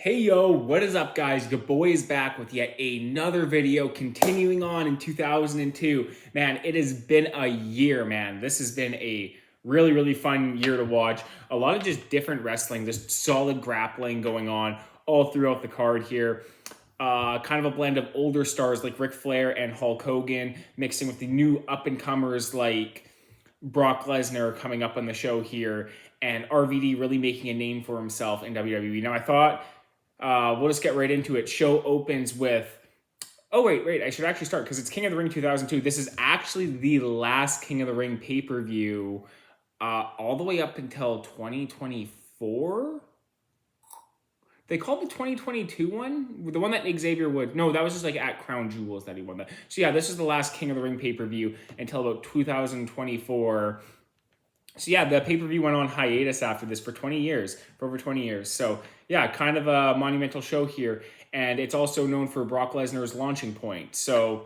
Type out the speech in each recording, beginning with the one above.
Hey yo, what is up guys? Your boy is back with yet another video continuing on in 2002. Man, it has been a year, man. This has been a really fun year to watch. A lot of just different wrestling, just solid grappling going on all throughout the card here. Kind of a blend of older stars like Ric Flair and Hulk Hogan mixing with the new up-and-comers like Brock Lesnar coming up on the show here, and RVD really making a name for himself in WWE. Now, I thought we'll just get right into it. Show opens with, oh, wait, I should actually start because it's King of the Ring 2002. This is actually the last King of the Ring pay-per-view all the way up until 2024. They called the 2022 one, the one that Xavier would. No, that was just like at Crown Jewels that he won that. So yeah, this is the last King of the Ring pay-per-view until about 2024. So yeah, the pay-per-view went on hiatus after this for over 20 years. So yeah, kind of a monumental show here. And it's also known for Brock Lesnar's launching point. So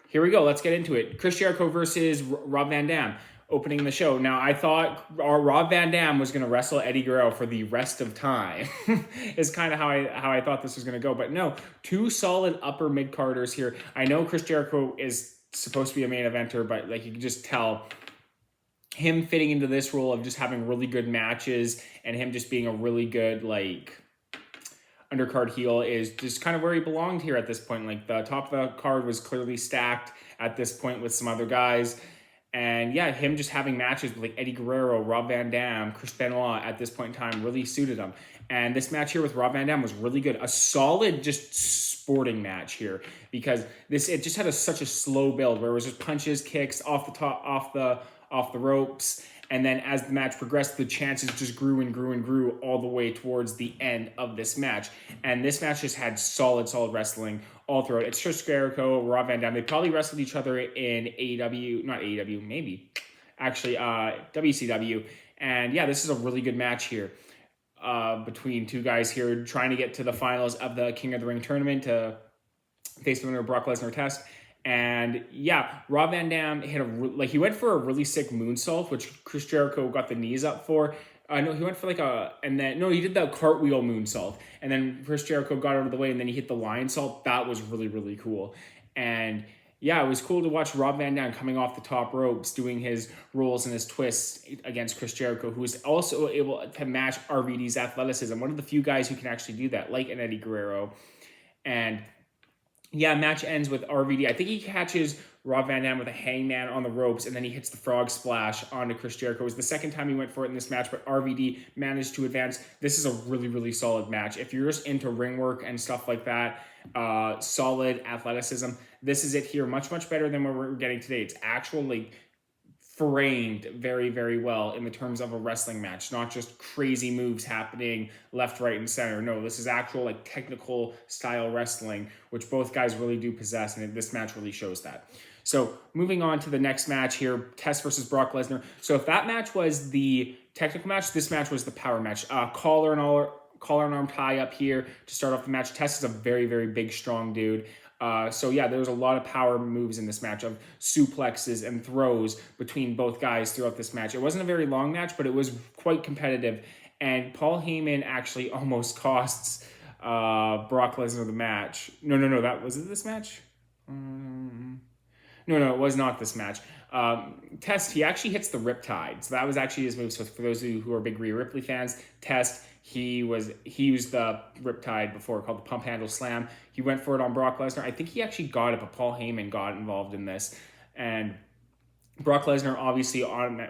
here we go. Let's get into it. Chris Jericho versus Rob Van Dam opening the show. Now, I thought Rob Van Dam was going to wrestle Eddie Guerrero for the rest of time. Is kind of how I thought this was going to go. But no, two solid upper mid-carders here. I know Chris Jericho is supposed to be a main eventer, but like you can just tell him fitting into this role of just having really good matches and him just being a really good like undercard heel is just kind of where he belonged here at this point. Like the top of the card was clearly stacked at this point with some other guys. And yeah, him just having matches with like Eddie Guerrero, Rob Van Dam, Chris Benoit at this point in time really suited him. And this match here with Rob Van Dam was really good. A solid just sporting match here because it just had such a slow build where it was just punches, kicks off the top, off the ropes. And then as the match progressed, the chances just grew and grew all the way towards the end of this match. And this match just had solid wrestling all throughout. It's Trish, Jericho, Rob Van Dam. They probably wrestled each other in WCW. And yeah, this is a really good match here between two guys here trying to get to the finals of the King of the Ring tournament to face the winner of Brock Lesnar test. And yeah, Rob Van Dam he went for a really sick moonsault, which Chris Jericho got the knees up for. No, he went for he did the cartwheel moonsault. And then Chris Jericho got out of the way and then he hit the lion salt. That was really cool. And yeah, it was cool to watch Rob Van Dam coming off the top ropes, doing his rolls and his twists against Chris Jericho, who was also able to match RVD's athleticism. One of the few guys who can actually do that, like an Eddie Guerrero. And yeah, match ends with RVD. I think he catches Rob Van Dam with a hangman on the ropes, and then he hits the frog splash onto Chris Jericho. It was the second time he went for it in this match, but RVD managed to advance. This is a really solid match. If you're just into ring work and stuff like that, solid athleticism, this is it here. Much better than what we're getting today. It's actually framed very well in the terms of a wrestling match, not just crazy moves happening left, right, and center. No, this is actual like technical style wrestling, which both guys really do possess, and this match really shows that. So moving on to the next match here, Test versus Brock Lesnar. So if that match was the technical match, this match was the power match. Collar and arm tie up here to start off the match. Test is a very big, strong dude. So yeah, there was a lot of power moves in this match of suplexes and throws between both guys throughout this match. It wasn't a very long match, but it was quite competitive. And Paul Heyman actually almost costs Brock Lesnar the match. No, was it this match? No, it was not this match. Test, he actually hits the Riptide. So that was actually his move. So for those of you who are big Rhea Ripley fans, Test, he used the Riptide before, called the Pump Handle Slam. He went for it on Brock Lesnar. I think he actually got it, but Paul Heyman got involved in this. And Brock Lesnar obviously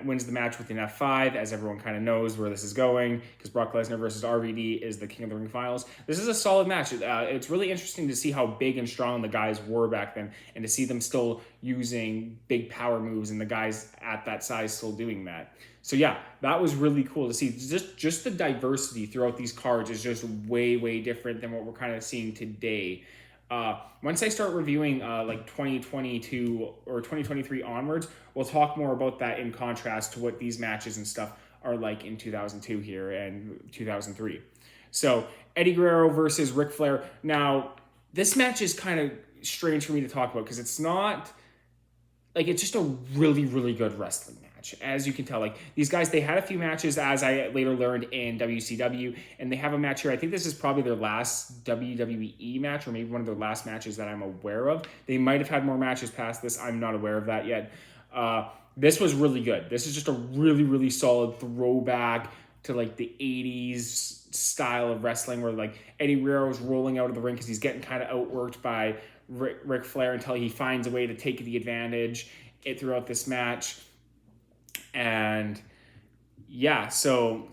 wins the match with an F5, as everyone kind of knows where this is going, because Brock Lesnar versus RVD is the King of the Ring finals. This is a solid match. It's really interesting to see how big and strong the guys were back then, and to see them still using big power moves and the guys at that size still doing that. So yeah, that was really cool to see. Just the diversity throughout these cards is just way different than what we're kind of seeing today. Once I start reviewing like 2022 or 2023 onwards, we'll talk more about that in contrast to what these matches and stuff are like in 2002 here and 2003. So Eddie Guerrero versus Ric Flair. Now, this match is kind of strange for me to talk about because it's not like, it's just a really good wrestling match. match. As you can tell, like these guys, they had a few matches, as I later learned, in WCW, and they have a match here. I think this is probably their last WWE match, or maybe one of their last matches that I'm aware of. They might have had more matches past this. I'm not aware of that yet. This was really good. This is just a really, really solid throwback to like the 80s style of wrestling, where like Eddie Guerrero is rolling out of the ring because he's getting kind of outworked by Ric Flair until he finds a way to take the advantage throughout this match. And yeah, so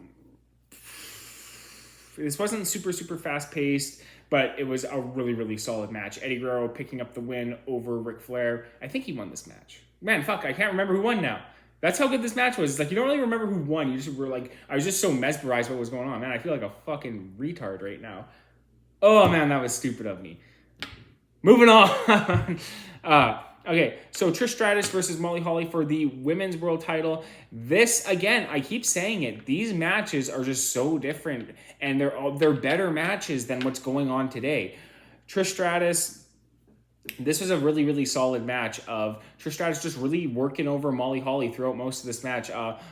this wasn't super, super fast paced, but it was a really, really solid match. Eddie Guerrero picking up the win over Ric Flair. I think he won this match. Man, fuck, I can't remember who won now. That's how good this match was. It's like, you don't really remember who won. You just were like, I was just so mesmerized by what was going on. Man, I feel like a fucking retard right now. Oh, man, that was stupid of me. Moving on. Okay, so Trish Stratus versus Molly Holly for the women's world title. This, again, I keep saying it, these matches are just so different, and they're better matches than what's going on today. Trish Stratus, this was a really, really solid match of Trish Stratus just really working over Molly Holly throughout most of this match.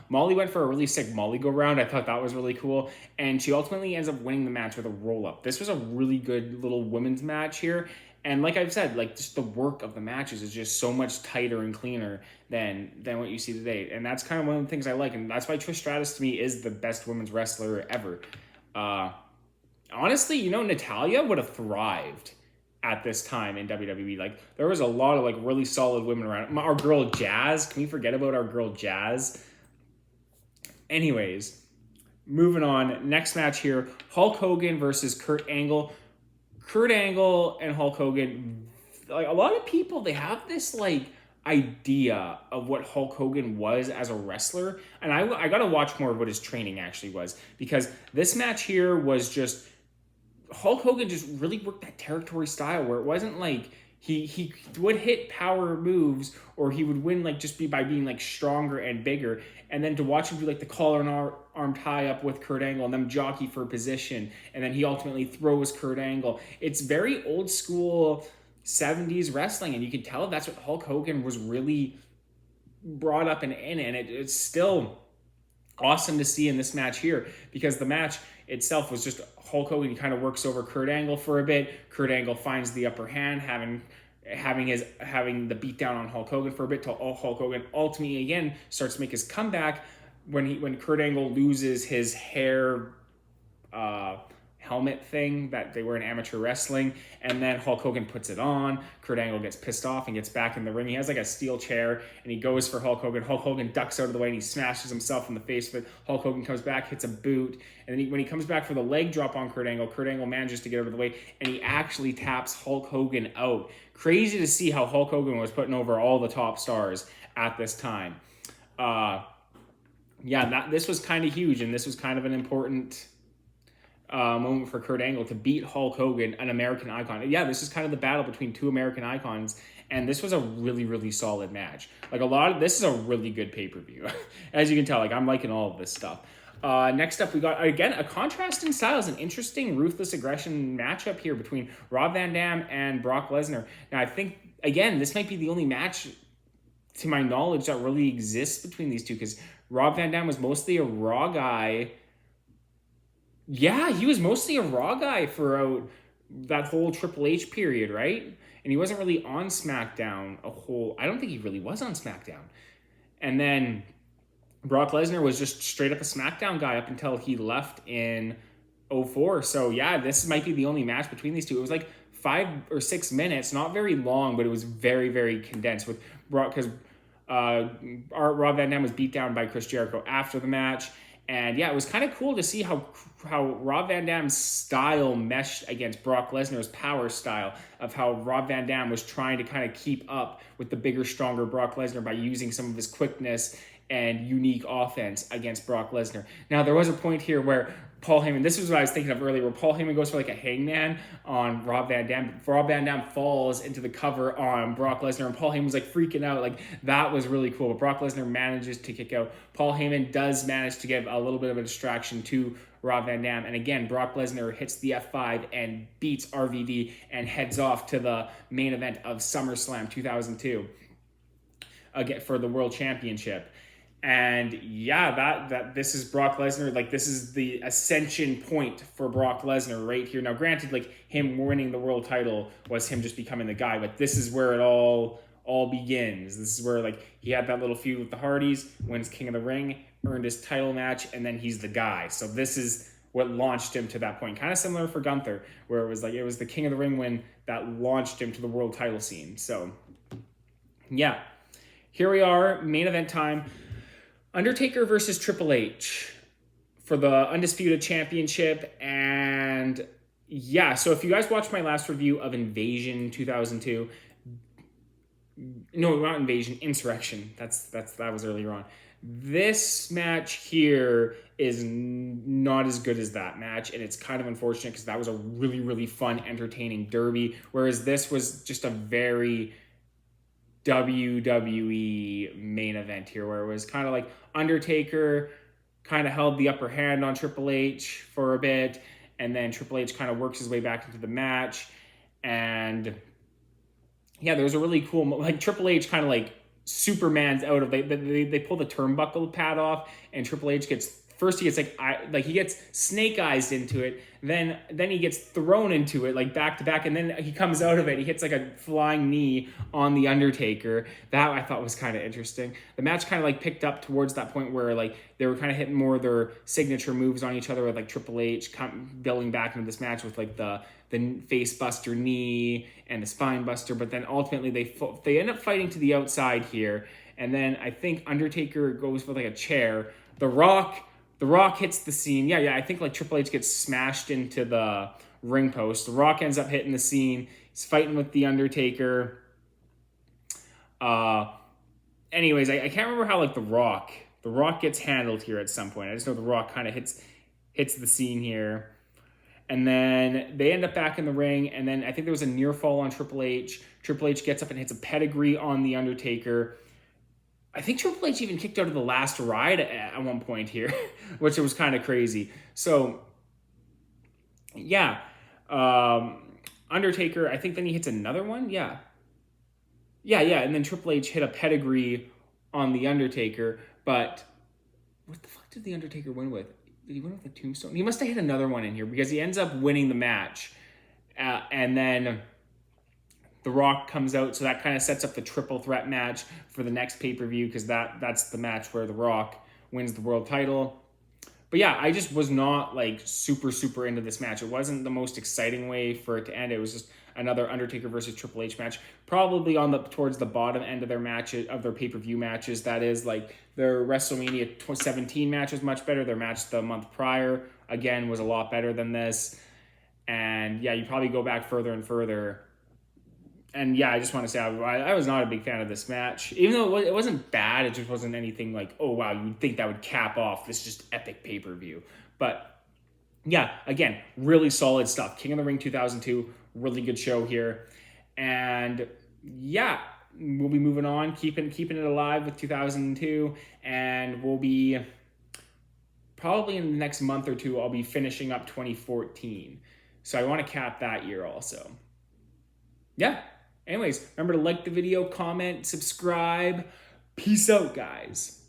Molly went for a really sick Molly go-round. I thought that was really cool, and she ultimately ends up winning the match with a roll-up. This was a really good little women's match here. And like I've said, like just the work of the matches is just so much tighter and cleaner than what you see today. And that's kind of one of the things I like. And that's why Trish Stratus to me is the best women's wrestler ever. Honestly, you know, Natalya would have thrived at this time in WWE. Like there was a lot of like really solid women around. Our girl Jazz. Can we forget about our girl Jazz? Anyways, moving on. Next match here. Hulk Hogan versus Kurt Angle. Kurt Angle and Hulk Hogan, like a lot of people, they have this like idea of what Hulk Hogan was as a wrestler. And I got to watch more of what his training actually was, because this match here was just, Hulk Hogan just really worked that territory style where it wasn't like he would hit power moves, or he would win like just by being like stronger and bigger. And then to watch him do like the collar and arm tie up with Kurt Angle and them jockey for position, and then he ultimately throws Kurt Angle. It's very old school 70s wrestling, and you can tell that's what Hulk Hogan was really brought up and in, and it's still awesome to see in this match here, because the match itself was just Hulk Hogan kind of works over Kurt Angle for a bit. Kurt Angle finds the upper hand, having the beatdown on Hulk Hogan for a bit, till Hulk Hogan ultimately again starts to make his comeback when Kurt Angle loses his hair helmet thing that they wear in amateur wrestling, and then Hulk Hogan puts it on. Kurt Angle gets pissed off and gets back in the ring. He has like a steel chair and he goes for Hulk Hogan. Hulk Hogan ducks out of the way and he smashes himself in the face with it. Hulk Hogan comes back, hits a boot, and then when he comes back for the leg drop on Kurt Angle manages to get out of the way and he actually taps Hulk Hogan out. Crazy to see how Hulk Hogan was putting over all the top stars at this time. This was kind of huge, and this was kind of an important moment for Kurt Angle to beat Hulk Hogan, an American icon. Yeah, this is kind of the battle between two American icons, and this was a really, really solid match. Like this is a really good pay-per-view. As you can tell, like I'm liking all of this stuff. Next up, we got, again, a contrasting styles, an interesting ruthless aggression matchup here between Rob Van Dam and Brock Lesnar. Now, I think, again, this might be the only match, to my knowledge, that really exists between these two, because Rob Van Dam was mostly a Raw guy. Yeah, he was mostly a Raw guy throughout that whole Triple H period, right? And he wasn't really on SmackDown I don't think he really was on SmackDown. And then Brock Lesnar was just straight up a SmackDown guy up until he left in 2004. So yeah, this might be the only match between these two. It was like 5 or 6 minutes, not very long, but it was very, very condensed with Brock, because Rob Van Dam was beat down by Chris Jericho after the match. And yeah, it was kind of cool to see how Rob Van Dam's style meshed against Brock Lesnar's power style, of how Rob Van Dam was trying to kind of keep up with the bigger, stronger Brock Lesnar by using some of his quickness and unique offense against Brock Lesnar. Now, there was a point here where Paul Heyman, this was what I was thinking of earlier, where Paul Heyman goes for like a hangman on Rob Van Dam. Rob Van Dam falls into the cover on Brock Lesnar, and Paul Heyman was like freaking out. Like, that was really cool. But Brock Lesnar manages to kick out. Paul Heyman does manage to give a little bit of a distraction to Rob Van Dam. And again, Brock Lesnar hits the F5 and beats RVD and heads off to the main event of SummerSlam 2002 again for the World Championship. And yeah, that this is Brock Lesnar. Like, this is the ascension point for Brock Lesnar right here. Now, granted, like, him winning the world title was him just becoming the guy, but this is where it all begins. This is where, like, he had that little feud with the Hardys, wins King of the Ring, earned his title match, and then he's the guy. So this is what launched him to that point. Kind of similar for Gunther, where it was like, it was the King of the Ring win that launched him to the world title scene. So yeah, here we are, main event time. Undertaker versus Triple H for the Undisputed Championship. And yeah, so if you guys watched my last review of Invasion 2002, no, not Invasion, Insurrection. That was earlier on. This match here is not as good as that match, and it's kind of unfortunate because that was a really, really fun, entertaining derby, whereas this was just a very WWE main event here, where it was kind of like Undertaker kind of held the upper hand on Triple H for a bit, and then Triple H kind of works his way back into the match. And yeah, there was a really cool, like, Triple H kind of like Superman's out of, they pull the turnbuckle pad off, and Triple H gets, first he gets he gets snake eyes into it, then he gets thrown into it like back to back, and then he comes out of it, he hits like a flying knee on the Undertaker. That I thought was kind of interesting. The match kind of like picked up towards that point where like they were kind of hitting more of their signature moves on each other, with like Triple H building back into this match with like the face buster knee and the spine buster, but then ultimately they end up fighting to the outside here, and then I think Undertaker goes for like a chair. The Rock hits the scene. Yeah, I think like Triple H gets smashed into the ring post. The Rock ends up hitting the scene. He's fighting with the Undertaker. Anyways, I can't remember how like the Rock gets handled here at some point. I just know the Rock kind of hits the scene here. And then they end up back in the ring, and then I think there was a near fall on Triple H. Triple H gets up and hits a pedigree on the Undertaker. I think Triple H even kicked out of the last ride at one point here, which was kind of crazy. So, yeah. Undertaker, I think then he hits another one. Yeah. And then Triple H hit a pedigree on the Undertaker. But what the fuck did the Undertaker win with? Did he win with a tombstone? He must have hit another one in here because he ends up winning the match. And then The Rock comes out, so that kind of sets up the triple threat match for the next pay-per-view, because that's the match where The Rock wins the world title. But yeah, I just was not like super into this match. It wasn't the most exciting way for it to end. It was just another Undertaker versus Triple H match, probably towards the bottom end of their matches, of their pay-per-view matches. That is, like, their WrestleMania 17 match was much better. Their match the month prior, again, was a lot better than this. And yeah, you probably go back further and further. And yeah, I just want to say I was not a big fan of this match. Even though it wasn't bad, it just wasn't anything like, oh wow, you would think that would cap off this just epic pay-per-view. But yeah, again, really solid stuff. King of the Ring 2002, really good show here. And yeah, we'll be moving on, keeping it alive with 2002. And we'll be, probably in the next month or two, I'll be finishing up 2014. So I want to cap that year also. Yeah. Anyways, remember to like the video, comment, subscribe. Peace out, guys.